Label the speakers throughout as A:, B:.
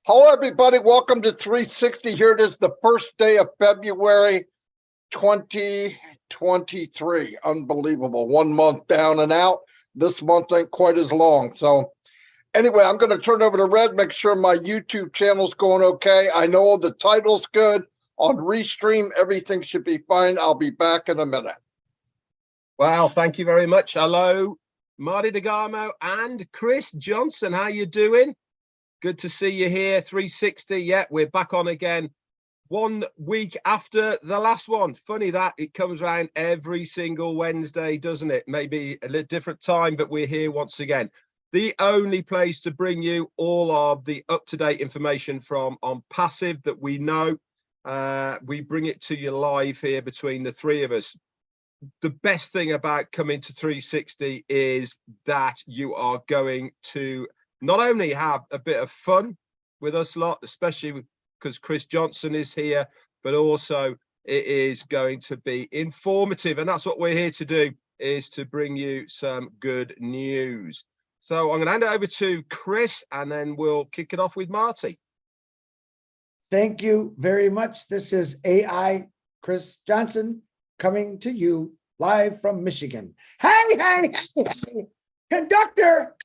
A: Hello, everybody. Welcome to 360. Here it is, the first day of February 2023. Unbelievable. 1 month down and out. This month ain't quite as long. So anyway, I'm going to turn over to Red, make sure my YouTube channel's going okay. I know the title's good. On Restream, everything should be fine. I'll be back in a minute.
B: Well, thank you very much. Hello, Marty DeGarmo and Chris Johnson. How you doing? Good to see you here. 360. Yeah, we're back on again 1 week after the last one. Funny that it comes around every single Wednesday, doesn't it? Maybe a little different time, but we're here once again. The only place to bring you all of the up-to-date information from on passive that we know. We bring it to you live here between the three of us. The best thing about coming to 360 is that you are going to not only have a bit of fun with us lot, especially because Chris Johnson is here, but also it is going to be informative. And that's what we're here to do, is to bring you some good news. So I'm going to hand it over to Chris, and then we'll kick it off with Marty.
C: Thank you very much. This is AI Chris Johnson coming to you live from Michigan. Hey. Conductor,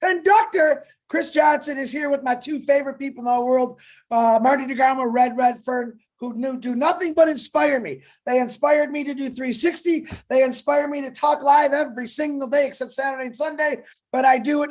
C: Chris Johnson is here with my two favorite people in the world, Marty DeGarmo, Redfern, who do nothing but inspire me. They inspired me to do 360. They inspire me to talk live every single day except Saturday and Sunday. But I do it.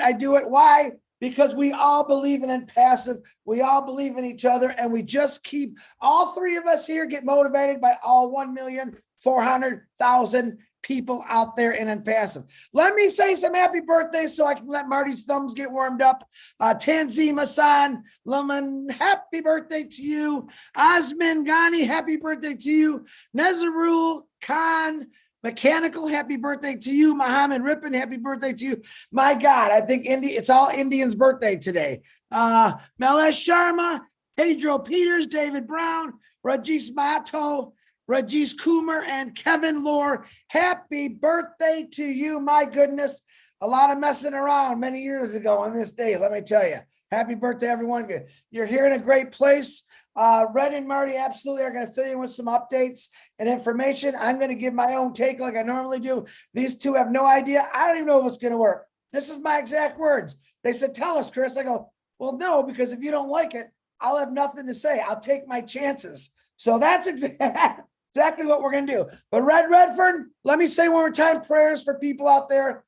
C: Why? Because we all believe in passive. We all believe in each other. And we just keep, all three of us here get motivated by all 1,400,000 people out there in passive. Let me say some happy birthdays so I can let Marty's thumbs get warmed up. Tanzima-san, Lemon, happy birthday to you. Osman Ghani, happy birthday to you. Nezarul Khan, Mechanical, happy birthday to you. Muhammad Rippin, happy birthday to you. My God, I think it's all Indians' birthday today. Melesh Sharma, Pedro Peters, David Brown, Rajesh Mato, Rajesh Kumar, and Kevin Lohr. Happy birthday to you. My goodness, a lot of messing around many years ago on this day. Let me tell you, happy birthday, everyone. You're here in a great place. Red and Marty absolutely are going to fill you with some updates and information. I'm going to give my own take like I normally do. These two have no idea. I don't even know what's going to work. This is my exact words. They said, tell us, Chris. I go, well, no, because if you don't like it, I'll have nothing to say. I'll take my chances. So that's exactly what we're going to do. But Redfern, let me say one more time, prayers for people out there.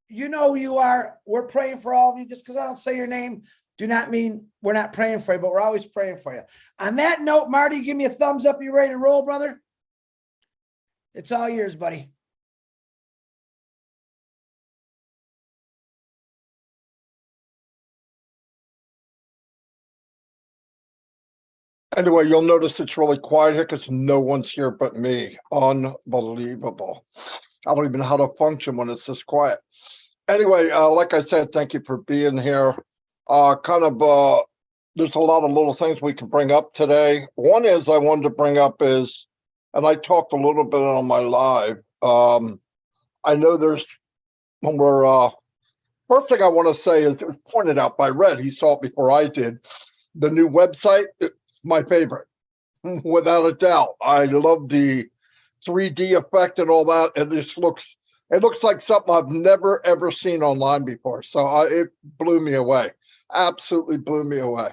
C: You know who you are. We're praying for all of you. Just because I don't say your name, do not mean we're not praying for you, but we're always praying for you. On that note, Marty, give me a thumbs up. You ready to roll, brother? It's all yours, buddy.
A: Anyway, you'll notice it's really quiet here because no one's here but me. Unbelievable. I don't even know how to function when it's this quiet. Anyway, like I said, thank you for being here. There's a lot of little things we can bring up today. One is I wanted to bring up is, and I talked a little bit on my live. I know first thing I want to say is it was pointed out by Red. He saw it before I did. The new website, it's my favorite, without a doubt. I love the 3D effect and all that. It looks like something I've never, ever seen online before. So it blew me away. Absolutely blew me away.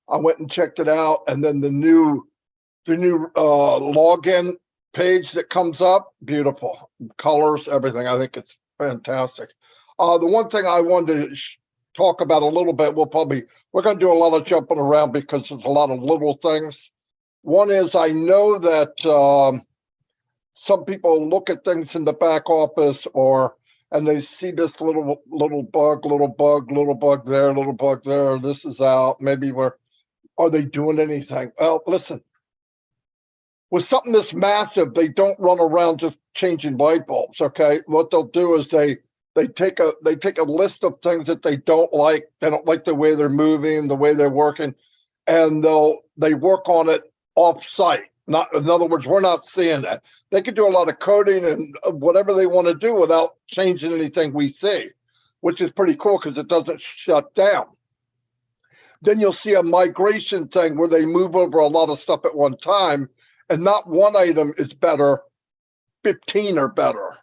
A: I went and checked it out, and then the new login page that comes up, beautiful colors, everything. I think it's fantastic. The one thing I wanted to talk about a little bit, we're going to do a lot of jumping around because there's a lot of little things. One is I know that some people look at things in the back office and they see this little bug there. This is out. Maybe are they doing anything? Well, listen, with something this massive, they don't run around just changing light bulbs. Okay, what they'll do is they take a list of things that they don't like. They don't like the way they're moving, the way they're working, and they work on it off-site. In other words, we're not seeing that. They could do a lot of coding and whatever they want to do without changing anything we see, which is pretty cool because it doesn't shut down. then you'll see a migration thing where they move over a lot of stuff at one time, and not one item is better, 15 are better.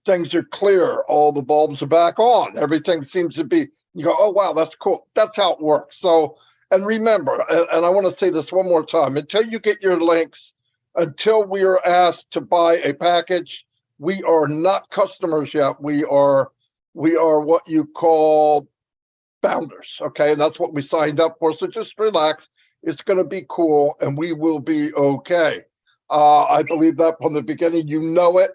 A: Things are clear, all the bulbs are back on, everything seems to be, you go, oh wow, that's cool. That's how it works. So, and remember, and I want to say this one more time, until you get your links, until we are asked to buy a package, we are not customers yet. We are what you call founders. Okay. And that's what we signed up for. So just relax. It's going to be cool and we will be okay. I believe that from the beginning, you know it,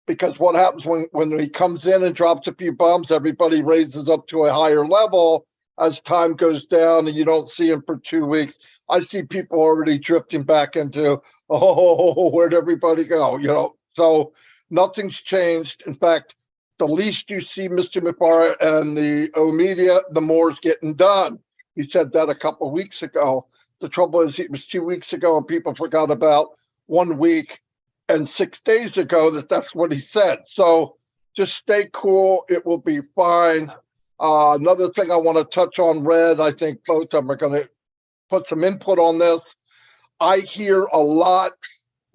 A: because what happens when he comes in and drops a few bombs, everybody raises up to a higher level as time goes down and you don't see him for 2 weeks. I see people already drifting back into, oh, where'd everybody go? You know, so nothing's changed. In fact, the least you see Mr. McFarlane and the O media, the more is getting done. He said that a couple of weeks ago. The trouble is it was 2 weeks ago and people forgot about 1 week and 6 days ago that's what he said. So just stay cool. It will be fine. Another thing I want to touch on, Red, I think both of them are going to put some input on this. I hear a lot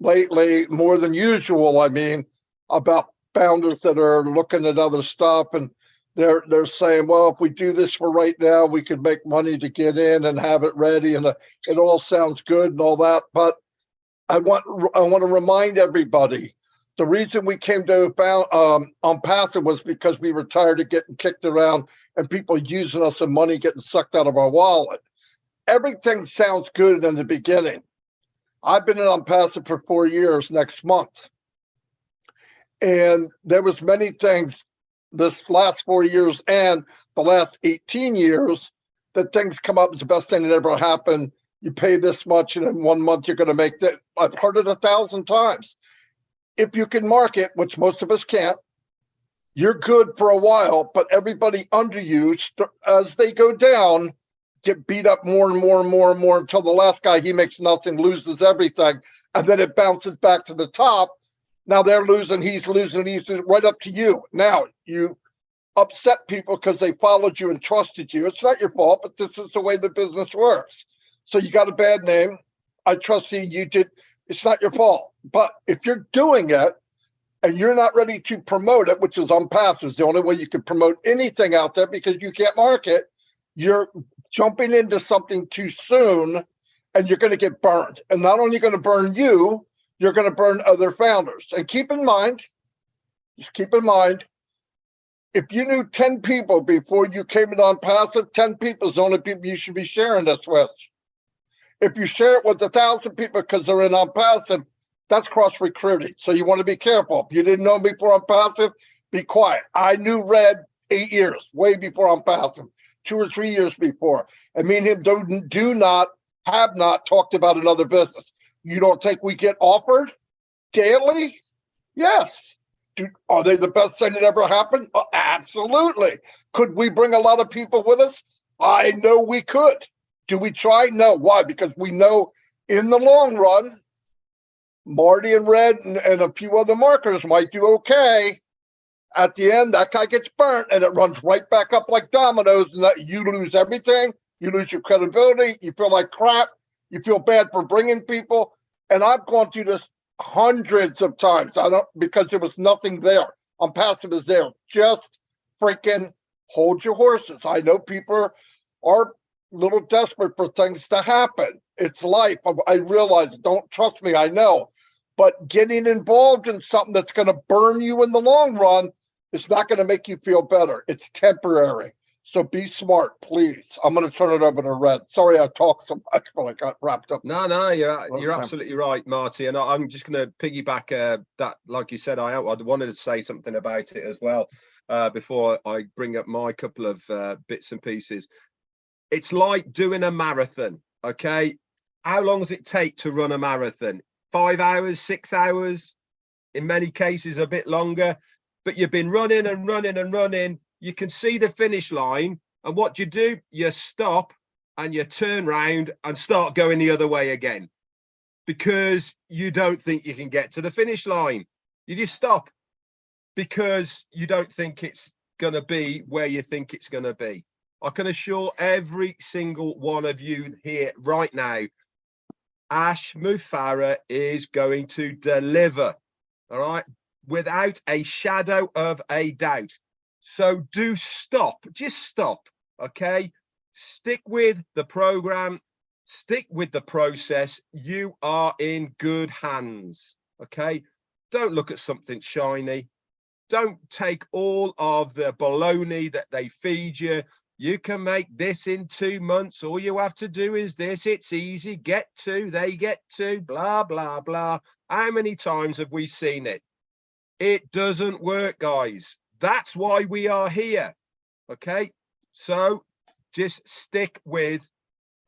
A: lately, more than usual, I mean, about founders that are looking at other stuff and they're saying, well, if we do this for right now, we could make money to get in and have it ready. And it all sounds good and all that. But I want to remind everybody, the reason we came to on Passive was because we were tired of getting kicked around and people using us and money getting sucked out of our wallet. Everything sounds good in the beginning. I've been on Passive for 4 years next month. And there was many things this last 4 years and the last 18 years that things come up as the best thing that ever happened. You pay this much and in 1 month you're going to make that. I've heard it 1,000 times. If you can market, which most of us can't, you're good for a while, but everybody under you, as they go down, get beat up more and more and more and more until the last guy, he makes nothing, loses everything. And then it bounces back to the top. Now they're losing, he's losing, right up to you. Now you upset people because they followed you and trusted you. It's not your fault, but this is the way the business works. So you got a bad name. I trust you did. It's not your fault. But if you're doing it and you're not ready to promote it, which is on Passive, the only way you can promote anything out there because you can't market, you're jumping into something too soon and you're going to get burned. And not only going to burn you, you're going to burn other founders. And keep in mind, just keep in mind, if you knew 10 people before you came in on Passive, 10 people is the only people you should be sharing this with. If you share it with 1,000 people because they're in on Passive, that's cross recruiting. So you want to be careful. If you didn't know me before on Passive, be quiet. I knew Red 8 years, way before on Passive, 2 or 3 years before. And me and him have not talked about another business. You don't think we get offered daily? Yes. Are they the best thing that ever happened? Absolutely. Could we bring a lot of people with us? I know we could. Do we try? No. Why? Because we know in the long run, Marty and Red and a few other marketers might do okay. At the end, that guy gets burnt and it runs right back up like dominoes and you lose everything. You lose your credibility. You feel like crap. You feel bad for bringing people. And I've gone through this hundreds of times. Because there was nothing there. On Passive is there. Just freaking hold your horses. I know people are a little desperate for things to happen. It's life. I realize, don't trust me, I know. But getting involved in something that's going to burn you in the long run is not going to make you feel better. It's temporary. So be smart, please. I'm going to turn it over to Red. Sorry I talked so much, but I got wrapped up.
B: No, you're absolutely right, Marty. And I'm just going to piggyback that, like you said, I wanted to say something about it as well before I bring up my couple of bits and pieces. It's like doing a marathon, okay? How long does it take to run a marathon? 5 hours, 6 hours, in many cases a bit longer, but you've been running and running and running. You can see the finish line, and what do? You stop and you turn round and start going the other way again because you don't think you can get to the finish line. You just stop because you don't think it's going to be where you think it's going to be. I can assure every single one of you here right now, Ash Mufareh is going to deliver, all right, without a shadow of a doubt. So do stop, just stop, okay? Stick with the program, stick with the process. You are in good hands, okay? Don't look at something shiny. Don't take all of the baloney that they feed you. You can make this in 2 months. All you have to do is this. It's easy. Get to, they get to, blah, blah, blah. How many times have we seen it? It doesn't work, guys. That's why we are here. Okay. So just stick with,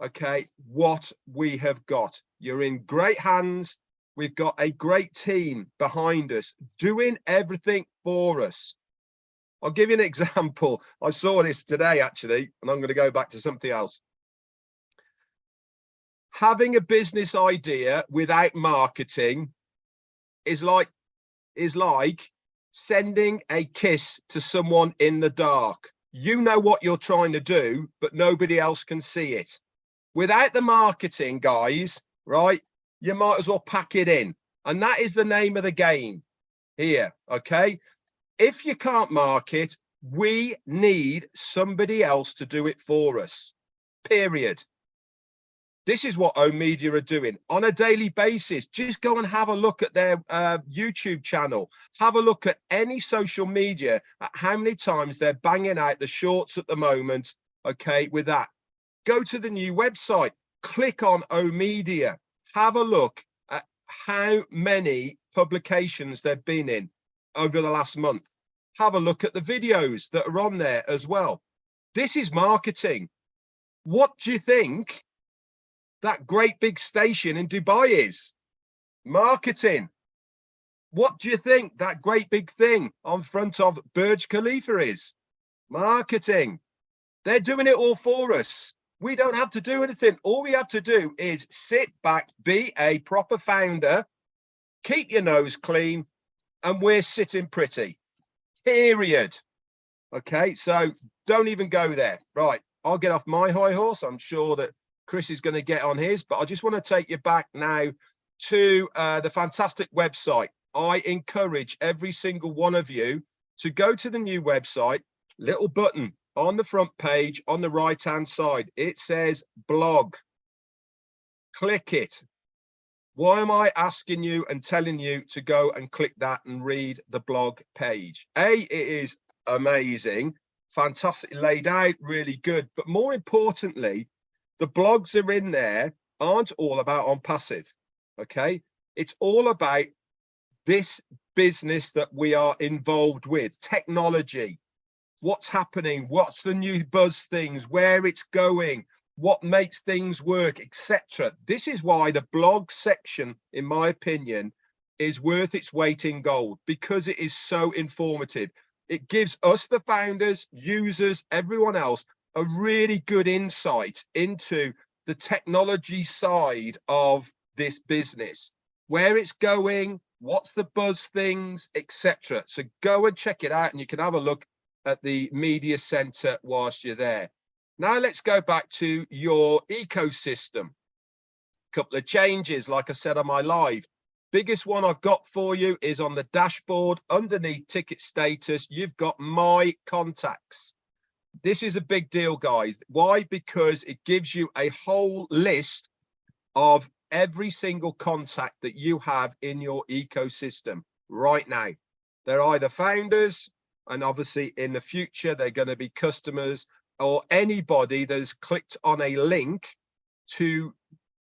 B: okay, what we have got. You're in great hands. We've got a great team behind us doing everything for us. I'll give you an example. I saw this today, actually, and I'm going to go back to something else. Having a business idea without marketing is like sending a kiss to someone in the dark. You know what you're trying to do, but nobody else can see it. Without the marketing, guys, right, you might as well pack it in. And that is the name of the game here, okay? If you can't market, we need somebody else to do it for us, period. This is what O Media are doing on a daily basis. Just go and have a look at their YouTube channel. Have a look at any social media, at how many times they're banging out the shorts at the moment, okay, with that. Go to the new website, click on O Media, have a look at how many publications they've been in over the last month. Have a look at the videos that are on there as well. This is marketing. What do you think that great big station in Dubai is? Marketing. What do you think that great big thing on front of Burj Khalifa is? Marketing. They're doing it all for us. We don't have to do anything. All we have to do is sit back, be a proper founder, keep your nose clean, and we're sitting pretty. Period. Okay, so don't even go there. Right, I'll get off my high horse. I'm sure that Chris is going to get on his, but I just want to take you back now to the fantastic website. I encourage every single one of you to go to the new website, little button on the front page on the right hand side. It says blog. Click it. Why am I asking you and telling you to go and click that and read the blog page? It is amazing, fantastically laid out, really good. But more importantly, the blogs are in there aren't all about on passive. Okay, it's all about this business that we are involved with, technology, what's happening, what's the new buzz things, where it's going, what makes things work, etc. This is why the blog section, in my opinion, is worth its weight in gold, because it is so informative. It gives us, the founders, users, everyone else, a really good insight into the technology side of this business, where it's going, what's the buzz things, etc. So go and check it out, and you can have a look at the media center whilst you're there. Now let's go back to your ecosystem. Couple of changes, like I said on my live. Biggest one I've got for you is on the dashboard underneath ticket status. You've got my contacts. This is a big deal, guys. Why? Because it gives you a whole list of every single contact that you have in your ecosystem right now. They're either founders, and obviously in the future, they're going to be customers, or anybody that's clicked on a link to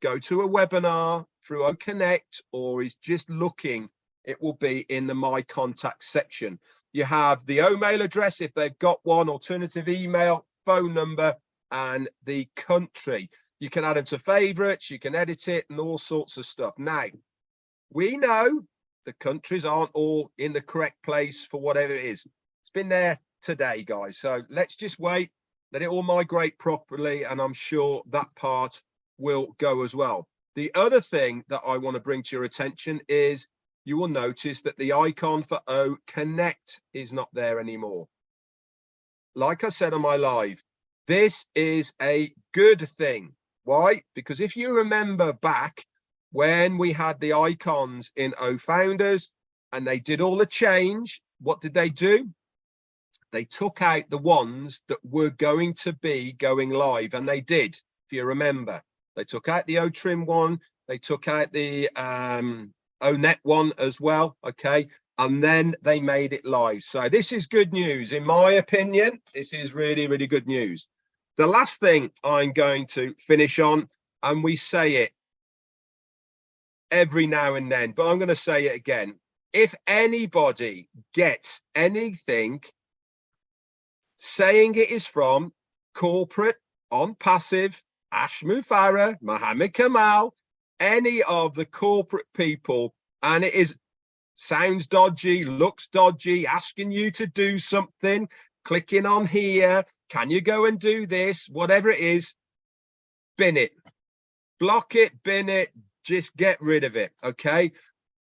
B: go to a webinar through OConnect, or is just looking, it will be in the My Contacts section. You have the mail address, if they've got one, alternative email, phone number, and the country. You can add them to favorites, you can edit it, and all sorts of stuff. Now, we know the countries aren't all in the correct place for whatever it is. It's been there today, guys. So let's just wait, let it all migrate properly, and I'm sure that part will go as well. The other thing that I want to bring to your attention is you will notice that the icon for O Connect is not there anymore. Like I said on my live, This is a good thing. Why? Because if you remember back when we had the icons in O Founders and they did all the change, what did they do? They took out the ones that were going to be going live, and they did, if you remember. They took out the O Trim one, they took out the O Net one as well, okay? And then they made it live. So this is good news. In my opinion, this is really, really good news. The last thing I'm going to finish on, and we say it every now and then, but I'm going to say it again. If anybody gets anything saying it is from corporate, on passive, Ashmu Farah, Mohammed Kamal, any of the corporate people, and it is sounds dodgy, looks dodgy, asking you to do something, clicking on here, can you go and do this, whatever it is, bin it, block it, bin it, just get rid of it, okay?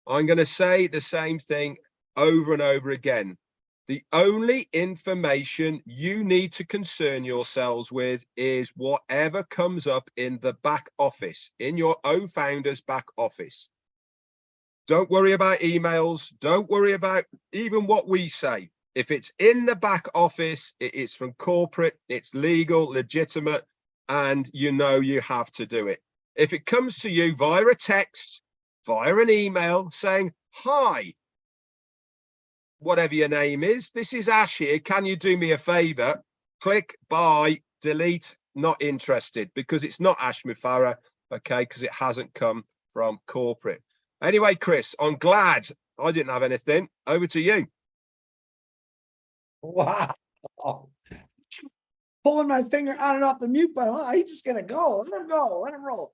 B: I'm going to say the same thing over and over again. The only information you need to concern yourselves with is whatever comes up in the back office, in your O Founders back office. Don't worry about emails. Don't worry about even what we say. If it's in the back office, it is from corporate, it's legal, legitimate, and you know you have to do it. If it comes to you via a text, via an email saying, hi, whatever your name is, this is Ash here, can you do me a favor? Click buy, delete, not interested, because it's not Ash Mufara, okay, because it hasn't come from corporate. Anyway, Chris, I'm glad I didn't have anything. Over to you.
C: Wow. Pulling my finger on and off the mute button. Oh, he's just gonna go. Let him go. Let him roll.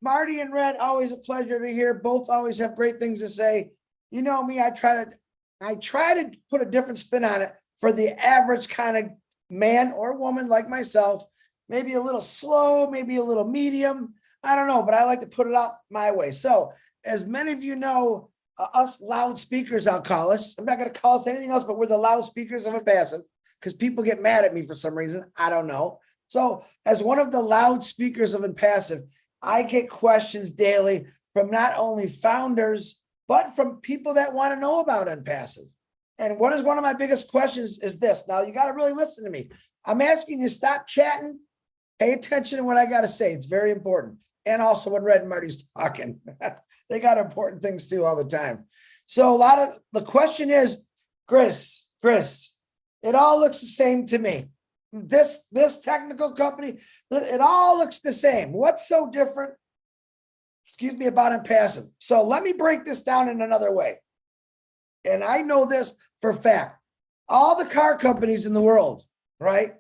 C: Marty and Red, always a pleasure to hear. Both always have great things to say. You know me, I try to put a different spin on it for the average kind of man or woman like myself. Maybe a little slow, maybe a little medium. I don't know, but I like to put it out my way. So as many of you know, us loudspeakers, I'll call us. I'm not going to call us anything else, but we're the loudspeakers of Impassive because people get mad at me for some reason. I don't know. So as one of the loudspeakers of Impassive, I get questions daily from not only founders, but from people that want to know about Impassive. And what is one of my biggest questions is this. Now, you got to really listen to me. I'm asking you to stop chatting. Pay attention to what I got to say. It's very important. And also when Red and Marty's talking. They got important things too all the time. So a lot of the question is, Chris, it all looks the same to me. This technical company, it all looks the same. What's so different? Excuse me, about Impassive. So let me break this down in another way. And I know this for a fact. All the car companies in the world, right?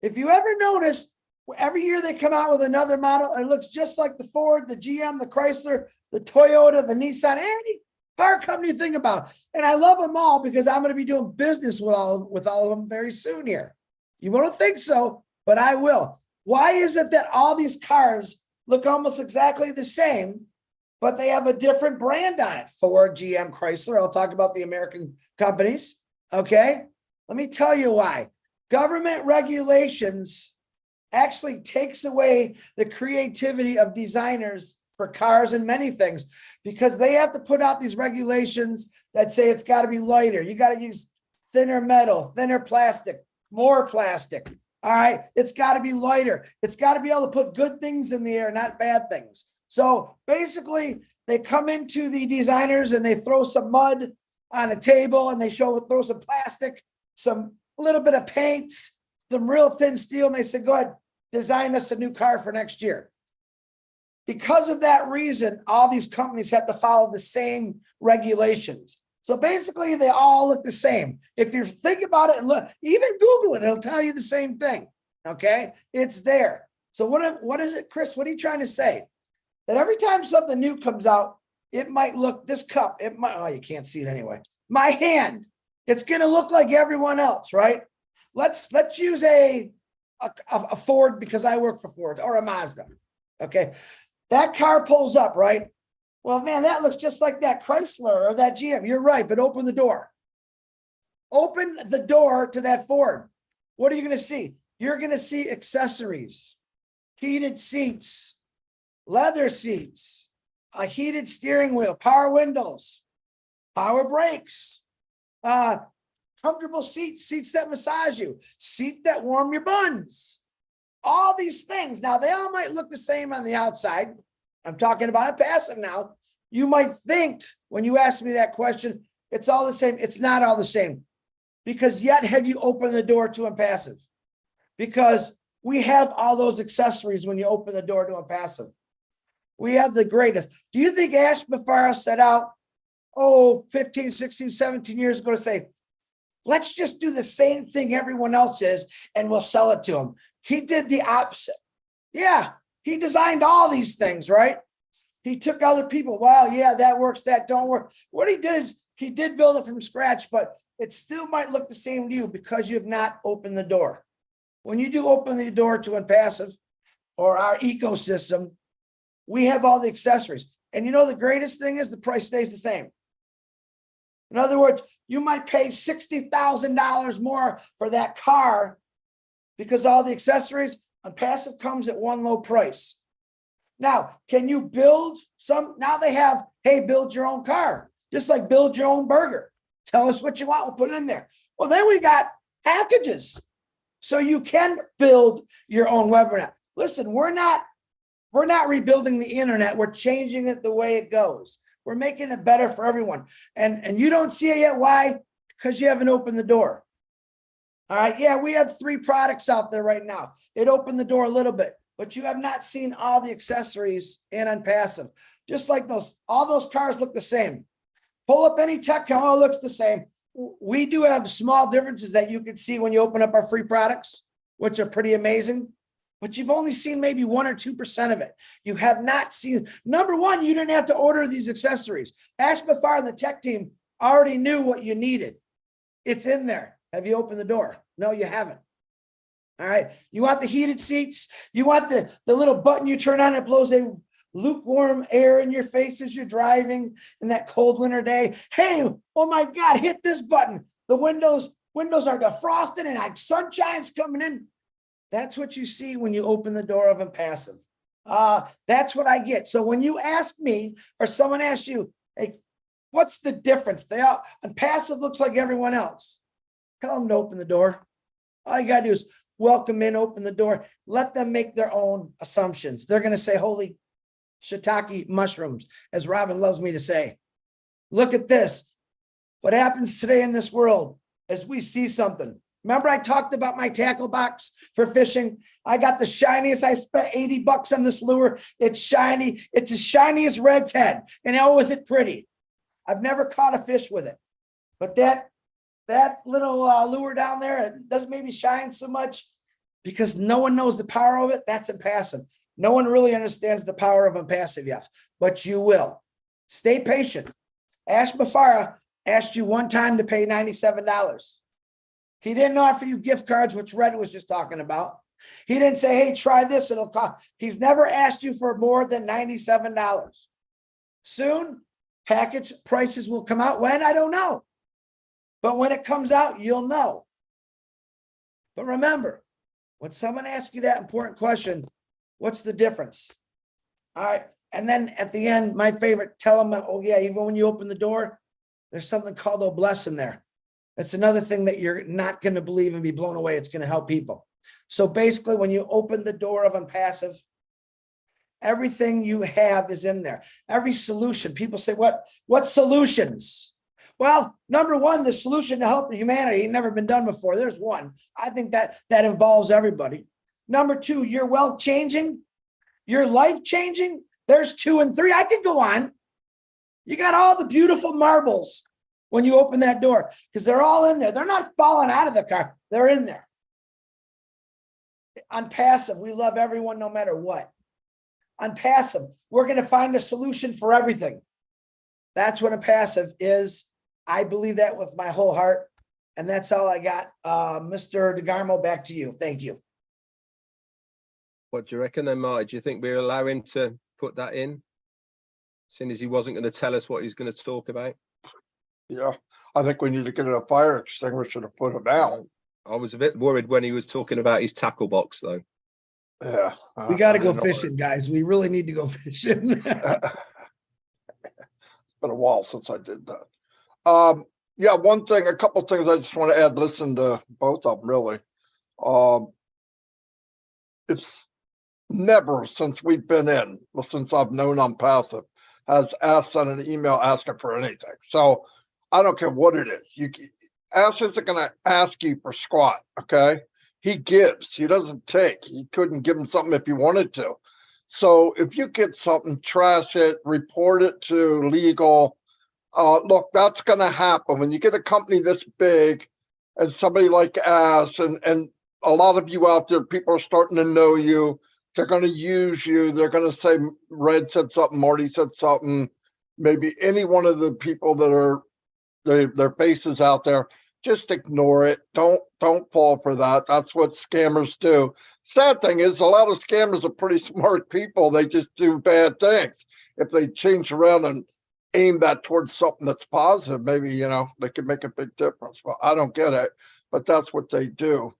C: If you ever notice, every year they come out with another model. It looks just like the Ford, the GM, the Chrysler, the Toyota, the Nissan, any car company you think about. And I love them all because I'm going to be doing business with all of them very soon here. You won't think so, but I will. Why is it that all these cars look almost exactly the same, but they have a different brand on it? Ford, GM, Chrysler. I'll talk about the American companies. Okay. Let me tell you why. Government regulations actually takes away the creativity of designers for cars and many things because they have to put out these regulations that say it's got to be lighter. You got to use thinner metal, thinner plastic, more plastic. All right. It's got to be lighter. It's got to be able to put good things in the air, not bad things. So basically they come into the designers and they throw some mud on a table and they throw some plastic, a little bit of paint, some real thin steel. And they said, go ahead, design us a new car for next year. Because of that reason, all these companies have to follow the same regulations. So basically they all look the same. If you think about it and look, even Google it, it'll tell you the same thing. Okay. It's there. So what is it, Chris? What are you trying to say? That every time something new comes out, it might look this cup. It might, oh, you can't see it anyway. My hand, it's going to look like everyone else, right? Let's use a Ford because I work for Ford or a Mazda. Okay. That car pulls up, right? Well, man, that looks just like that Chrysler or that GM. You're right, but open the door. Open the door to that Ford. What are you going to see? you're going to see accessories, heated seats, leather seats, a heated steering wheel, power windows, power brakes, comfortable seats, seats that massage you, seat that warm your buns, all these things. Now, they all might look the same on the outside. I'm talking about a passive now. You might think when you ask me that question, it's all the same. It's not all the same, because yet have you opened the door to Impassive? Because we have all those accessories when you open the door to Impassive. We have the greatest. Do you think Ash Bafara set out, 15, 16, 17 years ago to say, let's just do the same thing everyone else is and we'll sell it to them? He did the opposite. Yeah, he designed all these things, right? He took other people. Well, yeah, that works, that don't work. What he did is he did build it from scratch, but it still might look the same to you because you have not opened the door. When you do open the door to Impassive or our ecosystem, we have all the accessories. And you know, the greatest thing is the price stays the same. In other words, you might pay $60,000 more for that car because all the accessories, Impassive comes at one low price. Now, can you build some? Now they have, hey, build your own car, just like build your own burger. Tell us what you want, we'll put it in there. Well, then we got packages. So you can build your own webinar. Listen, we're not rebuilding the internet. We're changing it the way it goes. We're making it better for everyone. And you don't see it yet. Why? Because you haven't opened the door. All right. Yeah, we have 3 products out there right now. It opened the door a little bit, but you have not seen all the accessories in Impassive. Just like all those cars look the same. Pull up any tech car, it looks the same. We do have small differences that you can see when you open up our free products, which are pretty amazing. But you've only seen maybe 1 or 2% of it. You have not seen. Number one, you didn't have to order these accessories. Ash Bafar and the tech team already knew what you needed. It's in there. Have you opened the door? No, you haven't. All right. You want the heated seats? You want the little button you turn on, it blows a lukewarm air in your face as you're driving in that cold winter day. Hey, oh my God, hit this button. The windows are defrosted and sunshine's coming in. That's what you see when you open the door of Impassive. That's what I get. So when you ask me or someone asks you, hey, what's the difference? Impassive looks like everyone else. Tell them to open the door. All you got to do is welcome in, open the door, let them make their own assumptions. They're going to say, holy shiitake mushrooms, as Robin loves me to say. Look at this. What happens today in this world is we see something. Remember I talked about my tackle box for fishing? I got the shiniest. I spent $80 on this lure. It's shiny. It's as shiny as Red's head. And oh, is it pretty? I've never caught a fish with it. But that little lure down there, it doesn't maybe shine so much because no one knows the power of it. That's Impassive. No one really understands the power of Impassive yet, but you will. Stay patient. Ash Bafara asked you one time to pay $97. He didn't offer you gift cards, which Red was just talking about. He didn't say, hey, try this, it'll cost. He's never asked you for more than $97. Soon, package prices will come out. When? I don't know. But when it comes out, you'll know. But remember, when someone asks you that important question, what's the difference? All right. And then at the end, my favorite, tell them, oh yeah, even when you open the door, there's something called a blessing there. That's another thing that you're not going to believe and be blown away. It's going to help people. So basically, when you open the door of Impassive, everything you have is in there. Every solution. People say, what solutions? Well, number one, the solution to help humanity ain't never been done before. There's one. I think that involves everybody. Number two, your wealth changing, your life changing. There's 2 and 3. I could go on. You got all the beautiful marbles when you open that door because they're all in there. They're not falling out of the car. They're in there. On Passive, we love everyone no matter what. On Passive, we're going to find a solution for everything. That's what a Passive is. I believe that with my whole heart. And that's all I got. Mr. DeGarmo, back to you. Thank you.
B: What do you reckon then, Marty? Do you think we'll allow him to put that in? Seeing as he wasn't going to tell us what he's going to talk about.
A: Yeah, I think we need to get a fire extinguisher to put them out.
B: I was a bit worried when he was talking about his tackle box, though.
A: Yeah.
C: We got to
A: I
C: go
A: didn't know
C: fishing, guys. We really need to go fishing.
A: It's been a while since I did that. Yeah, a couple things I just want to add. Listen to both of them, really. It's never since we've been in, well, since I've known I'm passive, has asked on an email asking for anything. So I don't care what it is. Ash isn't going to ask you for squat, okay? He gives. He doesn't take. He couldn't give him something if he wanted to. So if you get something, trash it, report it to legal. Look, that's going to happen when you get a company this big, and somebody like Ash, and a lot of you out there, people are starting to know you. They're going to use you. They're going to say Red said something, Marty said something, maybe any one of the people that are their faces out there. Just ignore it. Don't fall for that. That's what scammers do. Sad thing is, a lot of scammers are pretty smart people. They just do bad things. If they change around and aim that towards something that's positive, maybe, they could make a big difference. Well, I don't get it, but that's what they do.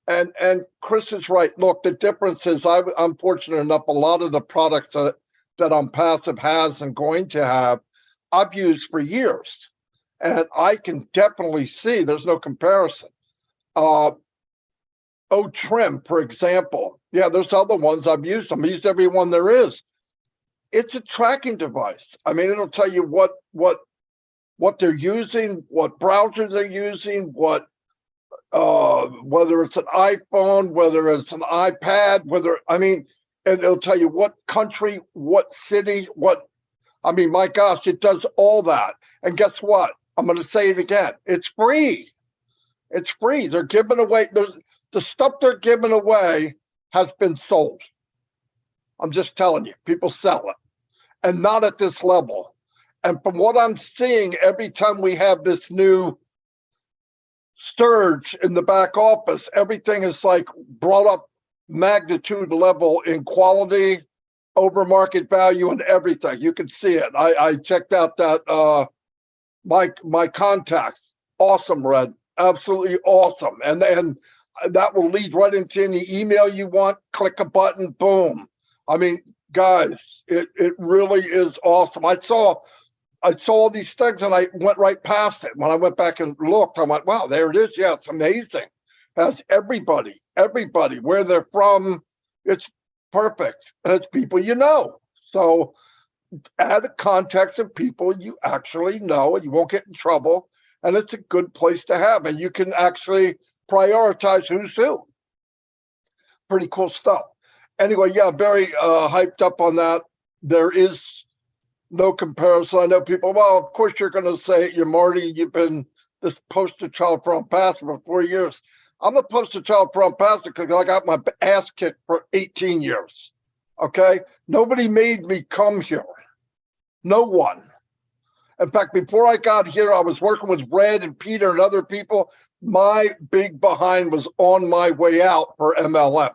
A: And Chris is right. Look, the difference is I'm fortunate enough, a lot of the products that I'm passive has and going to have, I've used for years. And I can definitely see there's no comparison. Trim, for example. Yeah, there's other ones I've used. I've used every one there is. It's a tracking device. I mean, it'll tell you what they're using, what browsers they're using, whether it's an iPhone, whether it's an iPad, and it'll tell you what country, what city, my gosh, it does all that. And guess what? I'm going to say it again. It's free. It's free. They're giving away, the stuff they're giving away has been sold. I'm just telling you, people sell it, and not at this level. And from what I'm seeing, every time we have this new surge in the back office, everything is like brought up magnitude level in quality, over market value, and everything. You can see it. I checked out that my contacts. Awesome, Red. Absolutely awesome. And that will lead right into any email you want. Click a button, boom. Guys, it really is awesome. I saw all these things and I went right past it. When I went back and looked, I went, wow, there it is. Yeah, it's amazing. Has everybody, where they're from, it's perfect. And it's people you know. So add a context of people you actually know, and you won't get in trouble. And it's a good place to have. And you can actually prioritize who's who. Pretty cool stuff. Anyway, yeah, very hyped up on that. There is no comparison. I know people, well, of course you're going to say, you're Marty, you've been this poster child for passive for 4 years. I'm a poster child for passive because I got my ass kicked for 18 years. Okay? Nobody made me come here. No one. In fact, before I got here, I was working with Red and Peter and other people. My big behind was on my way out for MLM.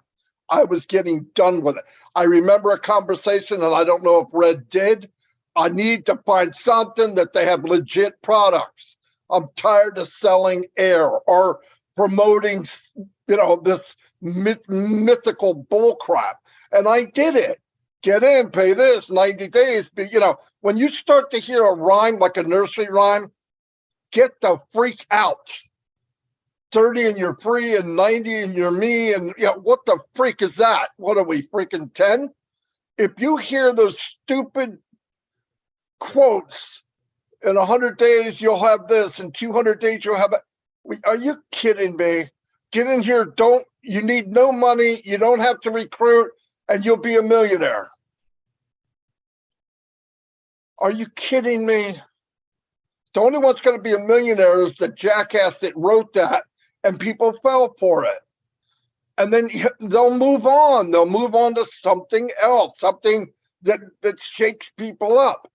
A: I was getting done with it. I remember a conversation, and I don't know if Red did. I need to find something that they have legit products. I'm tired of selling air or promoting, this mythical bull crap. And I did it. Get in, pay this, 90 days. But, when you start to hear a rhyme like a nursery rhyme, get the freak out. 30 and you're free, and 90 and you're me, and what the freak is that? What are we, freaking 10? If you hear those stupid quotes, in 100 days you'll have this, in 200 days you'll have it. Are you kidding me? Get in here. You need no money. You don't have to recruit, and you'll be a millionaire. Are you kidding me? The only one's going to be a millionaire is the jackass that wrote that, and people fell for it. And then they'll move on. They'll move on to something else, something that shakes people up.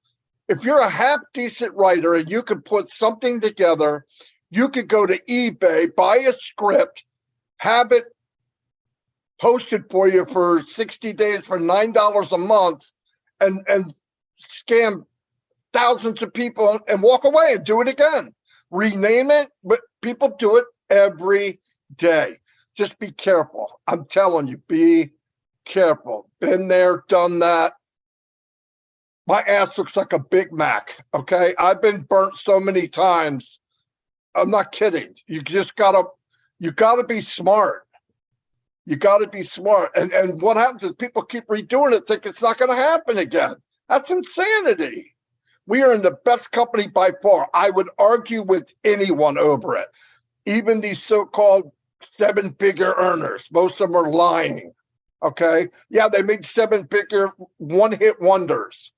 A: If you're a half decent writer and you could put something together, you could go to eBay, buy a script, have it posted for you for 60 days for $9 a month, and scam thousands of people and walk away and do it again. Rename it, but people do it every day. Just be careful. I'm telling you, be careful. Been there, done that. My ass looks like a Big Mac. Okay. I've been burnt so many times. I'm not kidding. You gotta be smart. You gotta be smart. And what happens is people keep redoing it, think it's not gonna happen again. That's insanity. We are in the best company by far. I would argue with anyone over it. Even these so-called 7-figure earners, most of them are lying. Okay. Yeah, they made 7-figure one-hit wonders.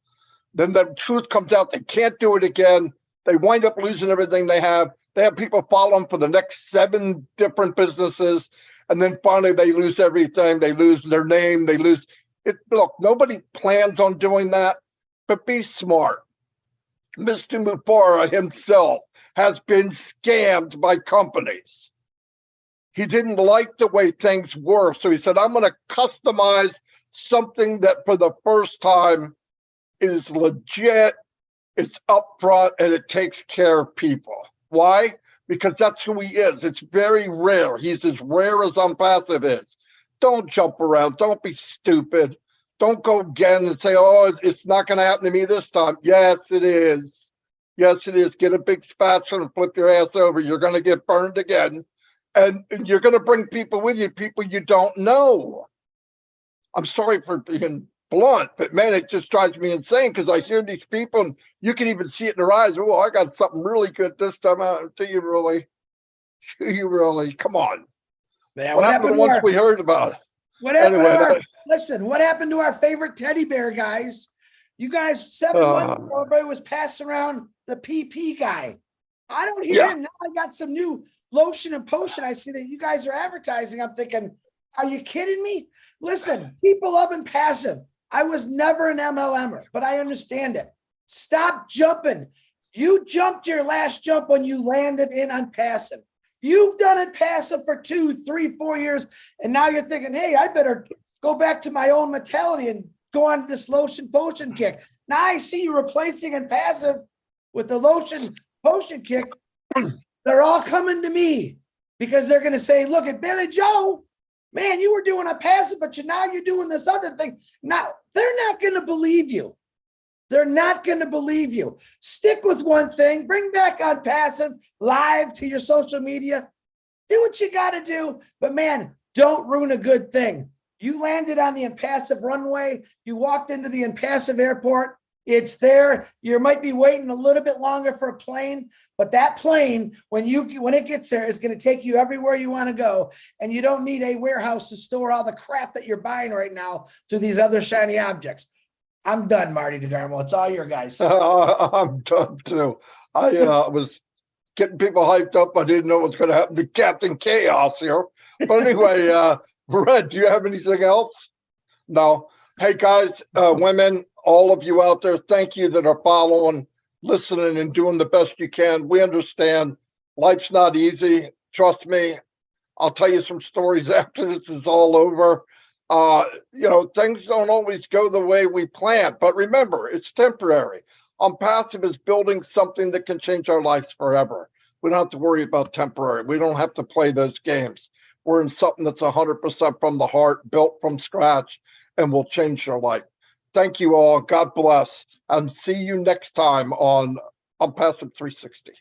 A: Then the truth comes out, they can't do it again. They wind up losing everything they have. They have people follow them for the next 7 different businesses. And then finally they lose everything. They lose their name. They lose it. Look, nobody plans on doing that, but be smart. Mr. Mufara himself has been scammed by companies. He didn't like the way things were. So he said, I'm going to customize something that for the first time is legit, it's upfront, and it takes care of people. Why? Because that's who he is. It's very rare. He's as rare as Unpassive is. Don't jump around. Don't be stupid. Don't go again and say, oh, it's not going to happen to me this time. Yes, it is. Yes, it is. Get a big spatula and flip your ass over. You're going to get burned again. And you're going to bring people with you, people you don't know. I'm sorry for being blunt, but man, it just drives me insane because I hear these people and you can even see it in their eyes. Oh, I got something really good this time out. Do you really? Do you really? Come on.
C: Yeah,
A: what happened once we heard about it?
C: What happened to our, listen, what happened to our favorite teddy bear guys? You guys, 7 months ago, everybody was passing around the PP guy. I don't hear him now. I got some new lotion and potion. I see that you guys are advertising. I'm thinking, are you kidding me? Listen, people love Unpassive. I was never an MLMer, but I understand it. Stop jumping. You jumped your last jump when you landed in Unpassive. You've done Unpassive for 2, 3, 4 years, and now you're thinking, hey, I better go back to my own mentality and go on this lotion potion kick. Now I see you replacing Unpassive with the lotion potion kick. They're all coming to me because they're going to say, look at Billy Joe. Man, you were doing Unpassive, but now you're doing this other thing. Now, they're not going to believe you. They're not going to believe you. Stick with one thing. Bring back Unpassive live to your social media. Do what you got to do. But, man, don't ruin a good thing. You landed on the Unpassive runway. You walked into the Unpassive airport. It's there. You might be waiting a little bit longer for a plane, but that plane, when it gets there, is going to take you everywhere you want to go. And you don't need a warehouse to store all the crap that you're buying right now to these other shiny objects. I'm done, Marty DeGarmo. It's all your guys.
A: I'm done too. I was getting people hyped up. I didn't know what was going to happen to Captain Chaos here. But anyway, Red, do you have anything else? No. Hey, guys, women, all of you out there, thank you that are following, listening, and doing the best you can. We understand life's not easy. Trust me. I'll tell you some stories after this is all over. Things don't always go the way we plan, but remember, it's temporary. Unpassive is building something that can change our lives forever. We don't have to worry about temporary. We don't have to play those games. We're in something that's 100% from the heart, built from scratch, and will change your life. Thank you all. God bless. And see you next time on Unpassive 360.